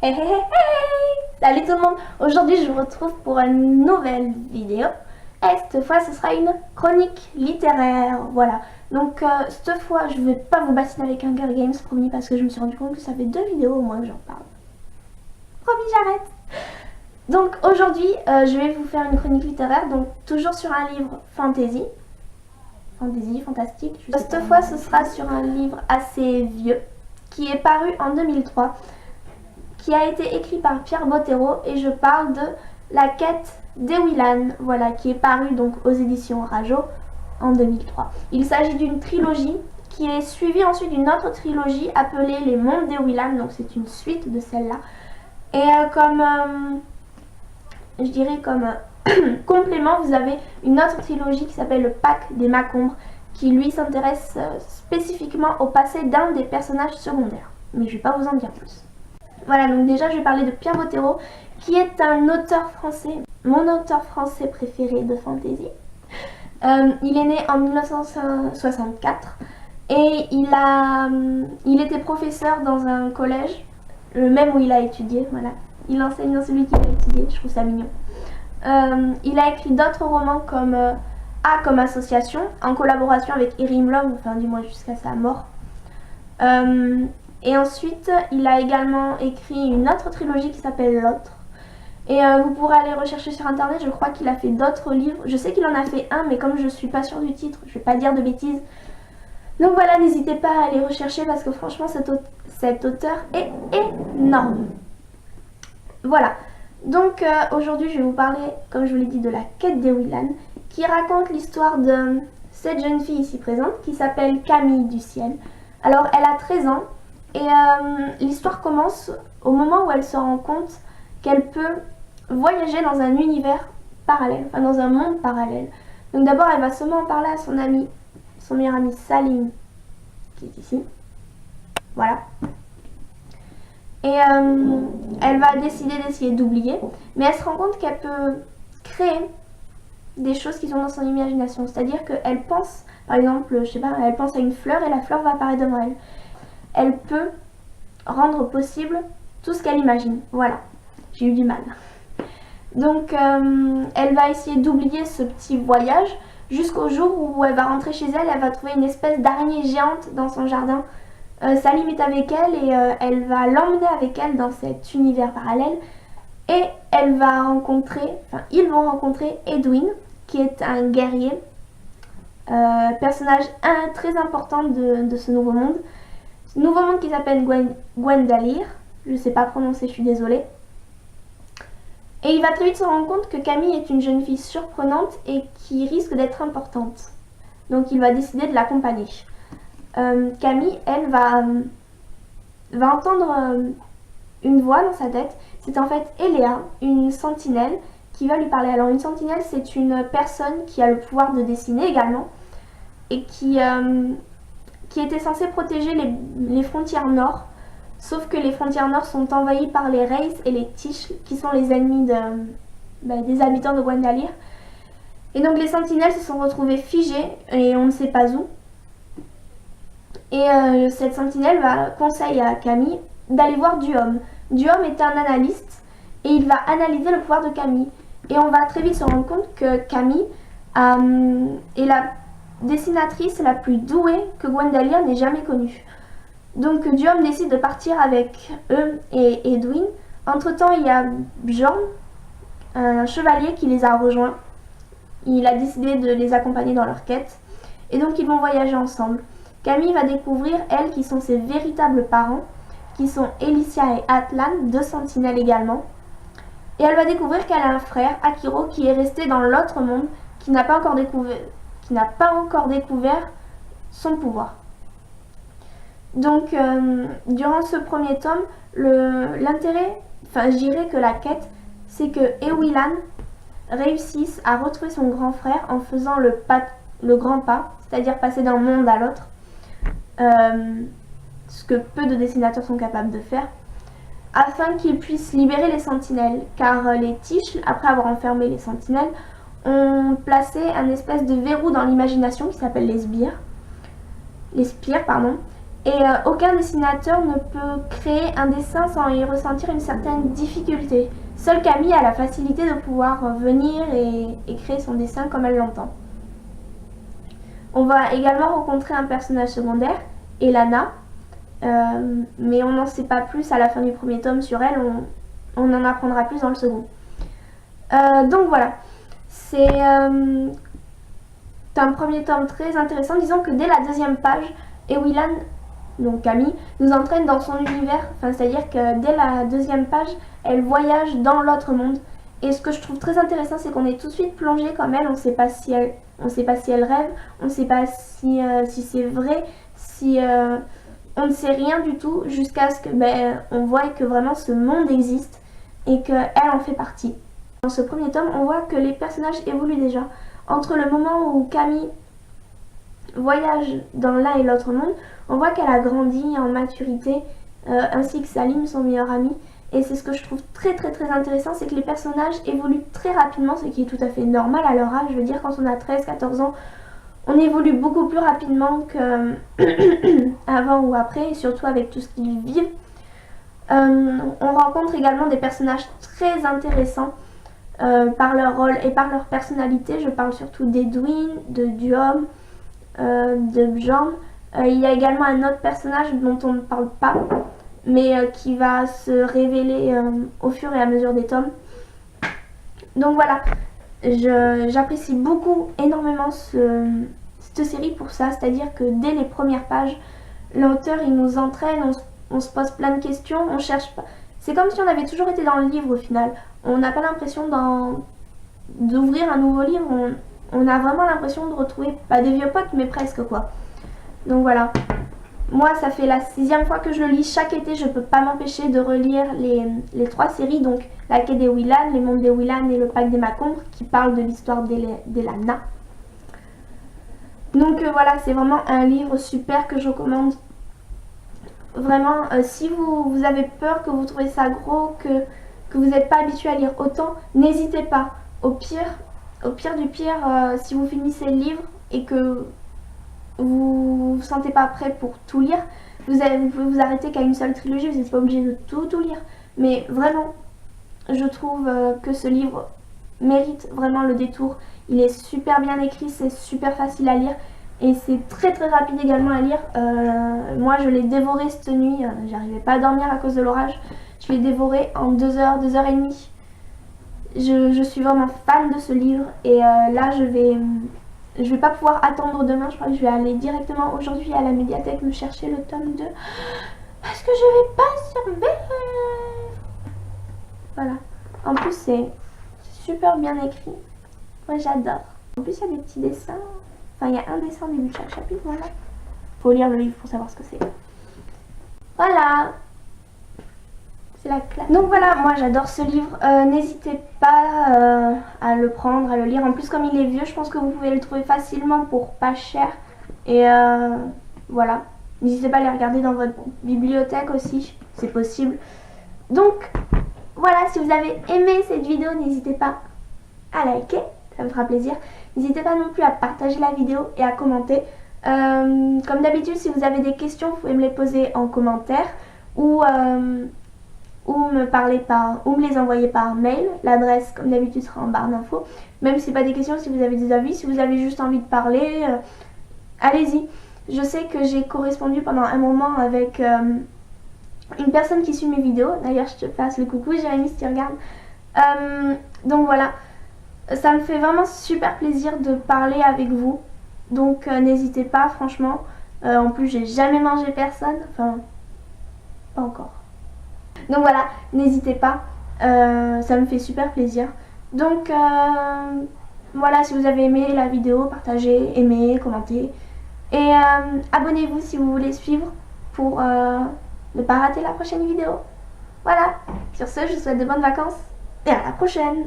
Hey, hey, hey, hey. Salut tout le monde. Aujourd'hui je vous retrouve pour une nouvelle vidéo. Et cette fois ce sera une chronique littéraire. Voilà. Donc cette fois je vais pas vous bassiner avec Hunger Games, promis, parce que je me suis rendu compte que ça fait 2 vidéos au moins que j'en parle. Promis, j'arrête. Donc aujourd'hui je vais vous faire une chronique littéraire, donc toujours sur un livre fantastique. Cette fois ce sera sur un livre assez vieux qui est paru en 2003, qui a été écrit par Pierre Bottero, et je parle de La quête d'Ewilan, voilà, qui est paru donc aux éditions Rajo en 2003. Il s'agit d'une trilogie qui est suivie ensuite d'une autre trilogie appelée Les Mondes d'Ewilan, donc c'est une suite de celle-là. Et je dirais comme complément, vous avez une autre trilogie qui s'appelle Le Pack des Macombres, qui lui s'intéresse spécifiquement au passé d'un des personnages secondaires. Mais je ne vais pas vous en dire plus. Voilà, donc déjà je vais parler de Pierre Bottero, qui est un auteur français, mon auteur français préféré de fantasy. Il est né en 1964 et il était professeur dans un collège, le même où il a étudié, voilà. Il enseigne dans celui qu'il a étudié, je trouve ça mignon. Il a écrit d'autres romans comme A comme association, en collaboration avec Erin Love, enfin du moins jusqu'à sa mort. Et ensuite, il a également écrit une autre trilogie qui s'appelle L'Autre. Et vous pourrez aller rechercher sur internet, je crois qu'il a fait d'autres livres. Je sais qu'il en a fait un, mais comme je suis pas sûre du titre, je vais pas dire de bêtises. Donc voilà, n'hésitez pas à aller rechercher parce que franchement, cet auteur est énorme. Voilà. Donc aujourd'hui, je vais vous parler, comme je vous l'ai dit, de La quête d'Ewilan, qui raconte l'histoire de cette jeune fille ici présente, qui s'appelle Camille du Ciel. Alors, elle a 13 ans. Et l'histoire commence au moment où elle se rend compte qu'elle peut voyager dans un univers parallèle, enfin dans un monde parallèle. Donc d'abord elle va seulement en parler à son meilleur ami Salim, qui est ici. Voilà. Et elle va décider d'essayer d'oublier, mais elle se rend compte qu'elle peut créer des choses qui sont dans son imagination. C'est-à-dire qu'elle pense, par exemple, je sais pas, elle pense à une fleur et la fleur va apparaître devant elle. Elle peut rendre possible tout ce qu'elle imagine. Voilà, j'ai eu du mal. Donc elle va essayer d'oublier ce petit voyage jusqu'au jour où elle va rentrer chez elle. Elle va trouver une espèce d'araignée géante dans son jardin. Salim est avec elle et elle va l'emmener avec elle dans cet univers parallèle. Et elle va rencontrer, enfin ils vont rencontrer Edwin, qui est un guerrier, personnage très important de ce nouveau monde. Nouveau monde qui s'appelle Gwendalir, je sais pas prononcer, je suis désolée. Et il va très vite se rendre compte que Camille est une jeune fille surprenante et qui risque d'être importante. Donc il va décider de l'accompagner. Camille, elle va entendre une voix dans sa tête. C'est en fait Eléa, une sentinelle, qui va lui parler. Alors une sentinelle, c'est une personne qui a le pouvoir de dessiner également et qui était censé protéger les frontières nord, sauf que les frontières nord sont envahies par les Race et les Tish, qui sont les ennemis des habitants de Gwendalir. Et donc les sentinelles se sont retrouvées figées et on ne sait pas où. Et cette sentinelle conseille à Camille d'aller voir Duhomme. Duhomme est un analyste et il va analyser le pouvoir de Camille. Et on va très vite se rendre compte que Camille est la dessinatrice la plus douée que Gwendalir n'ait jamais connue. Donc Duhomme décide de partir avec eux et Edwin. Entre temps, il y a Bjorn, un chevalier, qui les a rejoints. Il a décidé de les accompagner dans leur quête. Et donc ils vont voyager ensemble. Camille va découvrir, elle, qui sont ses véritables parents, qui sont Elicia et Atlan, 2 sentinelles également. Et elle va découvrir qu'elle a un frère, Akiro, qui est resté dans l'autre monde, qui n'a pas encore découvert son pouvoir. Donc, durant ce premier tome, l'intérêt, enfin je dirais que la quête, c'est que Ewilan réussisse à retrouver son grand frère en faisant le grand pas, c'est-à-dire passer d'un monde à l'autre, ce que peu de dessinateurs sont capables de faire, afin qu'ils puissent libérer les sentinelles, car les Tish, après avoir enfermé les sentinelles, ont placé un espèce de verrou dans l'imagination qui s'appelle les spires, Et aucun dessinateur ne peut créer un dessin sans y ressentir une certaine difficulté. Seule Camille a la facilité de pouvoir venir et créer son dessin comme elle l'entend. On va également rencontrer un personnage secondaire, Elana, mais on n'en sait pas plus à la fin du premier tome sur elle, on en apprendra plus dans le second. Donc voilà, c'est un premier tome très intéressant. Disons que dès la deuxième page, Ewilan, donc Camille, nous entraîne dans son univers, c'est-à-dire que dès la deuxième page, elle voyage dans l'autre monde. Et ce que je trouve très intéressant, c'est qu'on est tout de suite plongé comme elle, on ne sait pas si elle rêve, on ne sait pas si c'est vrai, on ne sait rien du tout, jusqu'à ce que on voit que vraiment ce monde existe et qu'elle en fait partie. Dans ce premier tome, on voit que les personnages évoluent déjà. Entre le moment où Camille voyage dans l'un et l'autre monde, on voit qu'elle a grandi en maturité, ainsi que Salim, son meilleur ami. Et c'est ce que je trouve très intéressant, c'est que les personnages évoluent très rapidement, ce qui est tout à fait normal à leur âge. Je veux dire, quand on a 13-14 ans, on évolue beaucoup plus rapidement qu'avant ou après, et surtout avec tout ce qu'ils vivent. On rencontre également des personnages très intéressants par leur rôle et par leur personnalité. Je parle surtout d'Edwin, de Duhomme, de Bjorn. Il y a également un autre personnage dont on ne parle pas, mais qui va se révéler au fur et à mesure des tomes. Donc voilà, j'apprécie énormément cette série pour ça, c'est-à-dire que dès les premières pages, l'auteur il nous entraîne, on se pose plein de questions, on cherche pas. C'est comme si on avait toujours été dans le livre au final. On n'a pas l'impression d'ouvrir un nouveau livre, on a vraiment l'impression de retrouver, pas des vieux potes, mais presque quoi. Donc voilà. Moi, ça fait la 6e fois que je le lis chaque été. Je peux pas m'empêcher de relire les 3 séries, donc La Quai des Willan, Les Mondes des Willan et Le Pacte des Macombres, qui parlent de l'histoire d'Elana. Donc voilà, c'est vraiment un livre super que je recommande. Vraiment, si vous avez peur, que vous trouvez ça gros, que vous n'êtes pas habitué à lire autant, n'hésitez pas. Au pire du pire, si vous finissez le livre et que vous sentez pas prêt pour tout lire, vous pouvez vous arrêter qu'à une seule trilogie, vous n'êtes pas obligé de tout lire. Mais vraiment, je trouve que ce livre mérite vraiment le détour. Il est super bien écrit, c'est super facile à lire et c'est très rapide également à lire. Moi je l'ai dévoré cette nuit, j'arrivais pas à dormir à cause de l'orage. Je l'ai dévoré en 2 heures, 2 heures et demie. Je suis vraiment fan de ce livre et là je vais pas pouvoir attendre demain, je crois que je vais aller directement aujourd'hui à la médiathèque me chercher le tome 2 parce que je vais pas survivre. Voilà. En plus c'est super bien écrit. Moi j'adore. En plus il y a des petits dessins. Enfin il y a un dessin au début de chaque chapitre, voilà. Faut lire le livre pour savoir ce que c'est. Voilà. C'est la classe. Donc voilà, moi j'adore ce livre. N'hésitez pas à le prendre, à le lire. En plus comme il est vieux, je pense que vous pouvez le trouver facilement pour pas cher. Et voilà. N'hésitez pas à les regarder dans votre bibliothèque aussi, c'est possible. Donc voilà, si vous avez aimé cette vidéo, n'hésitez pas à liker, ça me fera plaisir. N'hésitez pas non plus à partager la vidéo et à commenter. Comme d'habitude, si vous avez des questions, vous pouvez me les poser en commentaire ou me les envoyer par mail. L'adresse, comme d'habitude, sera en barre d'infos. Même si c'est pas des questions, si vous avez des avis, si vous avez juste envie de parler, allez-y. Je sais que j'ai correspondu pendant un moment avec une personne qui suit mes vidéos. D'ailleurs, je te passe le coucou, Jérémy, si tu regardes. Donc voilà, ça me fait vraiment super plaisir de parler avec vous. Donc n'hésitez pas, franchement. En plus, j'ai jamais mangé personne. Enfin, pas encore. Donc voilà, n'hésitez pas, ça me fait super plaisir. Donc voilà, si vous avez aimé la vidéo, partagez, aimez, commentez. Et abonnez-vous si vous voulez suivre pour ne pas rater la prochaine vidéo. Voilà, sur ce, je vous souhaite de bonnes vacances et à la prochaine.